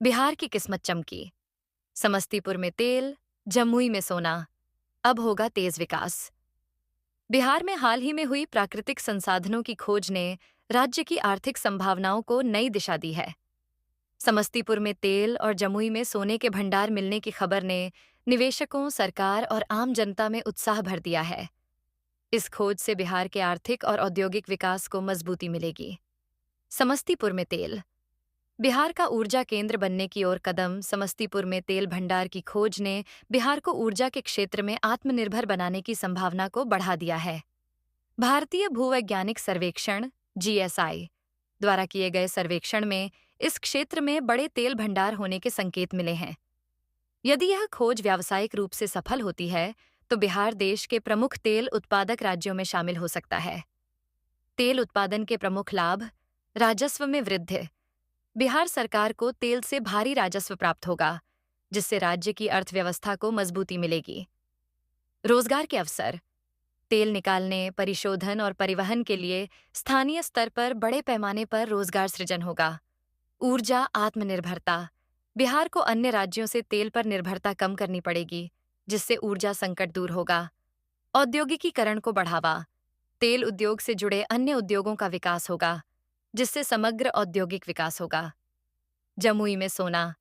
बिहार की किस्मत चमकी। समस्तीपुर में तेल, जमुई में सोना। अब होगा तेज विकास। बिहार में हाल ही में हुई प्राकृतिक संसाधनों की खोज ने राज्य की आर्थिक संभावनाओं को नई दिशा दी है। समस्तीपुर में तेल और जमुई में सोने के भंडार मिलने की खबर ने निवेशकों, सरकार और आम जनता में उत्साह भर दिया है। इस खोज से बिहार के आर्थिक और औद्योगिक विकास को मजबूती मिलेगी। समस्तीपुर में तेल। बिहार का ऊर्जा केंद्र बनने की ओर कदम। समस्तीपुर में तेल भंडार की खोज ने बिहार को ऊर्जा के क्षेत्र में आत्मनिर्भर बनाने की संभावना को बढ़ा दिया है। भारतीय भूवैज्ञानिक सर्वेक्षण (जीएसआई) द्वारा किए गए सर्वेक्षण में इस क्षेत्र में बड़े तेल भंडार होने के संकेत मिले हैं। यदि यह खोज व्यावसायिक रूप से सफल होती है, तो बिहार देश के प्रमुख तेल उत्पादक राज्यों में शामिल हो सकता है। तेल उत्पादन के प्रमुख लाभ। राजस्व में वृद्धि। बिहार सरकार को तेल से भारी राजस्व प्राप्त होगा, जिससे राज्य की अर्थव्यवस्था को मजबूती मिलेगी। रोजगार के अवसर। तेल निकालने, परिशोधन और परिवहन के लिए स्थानीय स्तर पर बड़े पैमाने पर रोजगार सृजन होगा। ऊर्जा आत्मनिर्भरता। बिहार को अन्य राज्यों से तेल पर निर्भरता कम करनी पड़ेगी, जिससे ऊर्जा संकट दूर होगा। औद्योगिकीकरण को बढ़ावा। तेल उद्योग से जुड़े अन्य उद्योगों का विकास होगा, जिससे समग्र औद्योगिक विकास होगा। जमुई में सोना।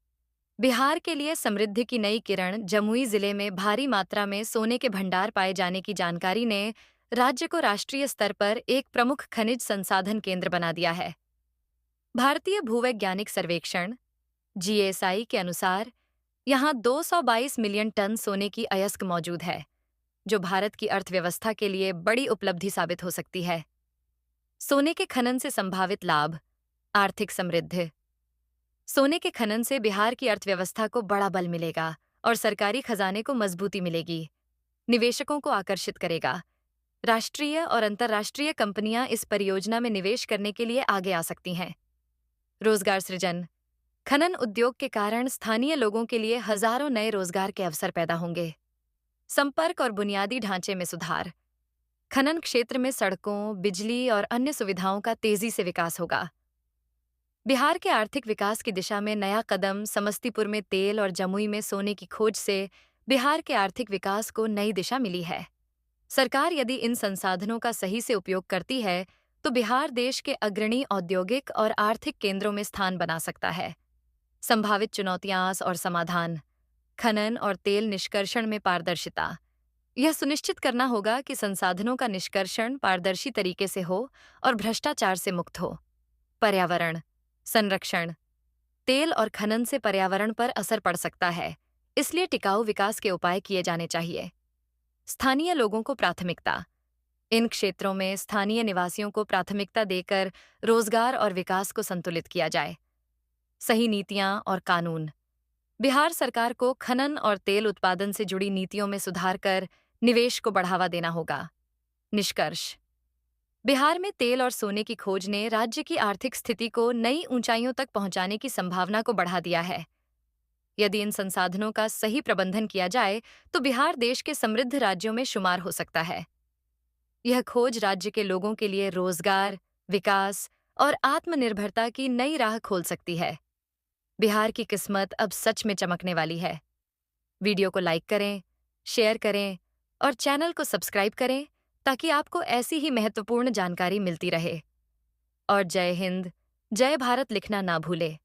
बिहार के लिए समृद्धि की नई किरण। जमुई जिले में भारी मात्रा में सोने के भंडार पाए जाने की जानकारी ने राज्य को राष्ट्रीय स्तर पर एक प्रमुख खनिज संसाधन केंद्र बना दिया है। भारतीय भूवैज्ञानिक सर्वेक्षण (जीएसआई) के अनुसार यहां 222 मिलियन टन सोने की अयस्क मौजूद है, जो भारत की अर्थव्यवस्था के लिए बड़ी उपलब्धि साबित हो सकती है। सोने के खनन से संभावित लाभ। आर्थिक समृद्धि। सोने के खनन से बिहार की अर्थव्यवस्था को बड़ा बल मिलेगा और सरकारी खजाने को मजबूती मिलेगी। निवेशकों को आकर्षित करेगा। राष्ट्रीय और अंतर्राष्ट्रीय कंपनियां इस परियोजना में निवेश करने के लिए आगे आ सकती हैं। रोजगार सृजन। खनन उद्योग के कारण स्थानीय लोगों के लिए हजारों नए रोजगार के अवसर पैदा होंगे। संपर्क और बुनियादी ढांचे में सुधार। खनन क्षेत्र में सड़कों, बिजली और अन्य सुविधाओं का तेजी से विकास होगा। बिहार के आर्थिक विकास की दिशा में नया कदम। समस्तीपुर में तेल और जमुई में सोने की खोज से बिहार के आर्थिक विकास को नई दिशा मिली है। सरकार यदि इन संसाधनों का सही से उपयोग करती है, तो बिहार देश के अग्रणी औद्योगिक और आर्थिक केंद्रों में स्थान बना सकता है। संभावित चुनौतियां और समाधान। खनन और तेल निष्कर्षण में पारदर्शिता। यह सुनिश्चित करना होगा कि संसाधनों का निष्कर्षण पारदर्शी तरीके से हो और भ्रष्टाचार से मुक्त हो। पर्यावरण संरक्षण। तेल और खनन से पर्यावरण पर असर पड़ सकता है, इसलिए टिकाऊ विकास के उपाय किए जाने चाहिए। स्थानीय लोगों को प्राथमिकता। इन क्षेत्रों में स्थानीय निवासियों को प्राथमिकता देकर रोजगार और विकास को संतुलित किया जाए। सही नीतियां और कानून। बिहार सरकार को खनन और तेल उत्पादन से जुड़ी नीतियों में सुधार कर निवेश को बढ़ावा देना होगा। निष्कर्ष। बिहार में तेल और सोने की खोज ने राज्य की आर्थिक स्थिति को नई ऊंचाइयों तक पहुंचाने की संभावना को बढ़ा दिया है। यदि इन संसाधनों का सही प्रबंधन किया जाए, तो बिहार देश के समृद्ध राज्यों में शुमार हो सकता है। यह खोज राज्य के लोगों के लिए रोजगार, विकास और आत्मनिर्भरता की नई राह खोल सकती है। बिहार की किस्मत अब सच में चमकने वाली है। वीडियो को लाइक करें, शेयर करें और चैनल को सब्सक्राइब करें, ताकि आपको ऐसी ही महत्वपूर्ण जानकारी मिलती रहे। और जय हिंद, जय भारत लिखना ना भूलें।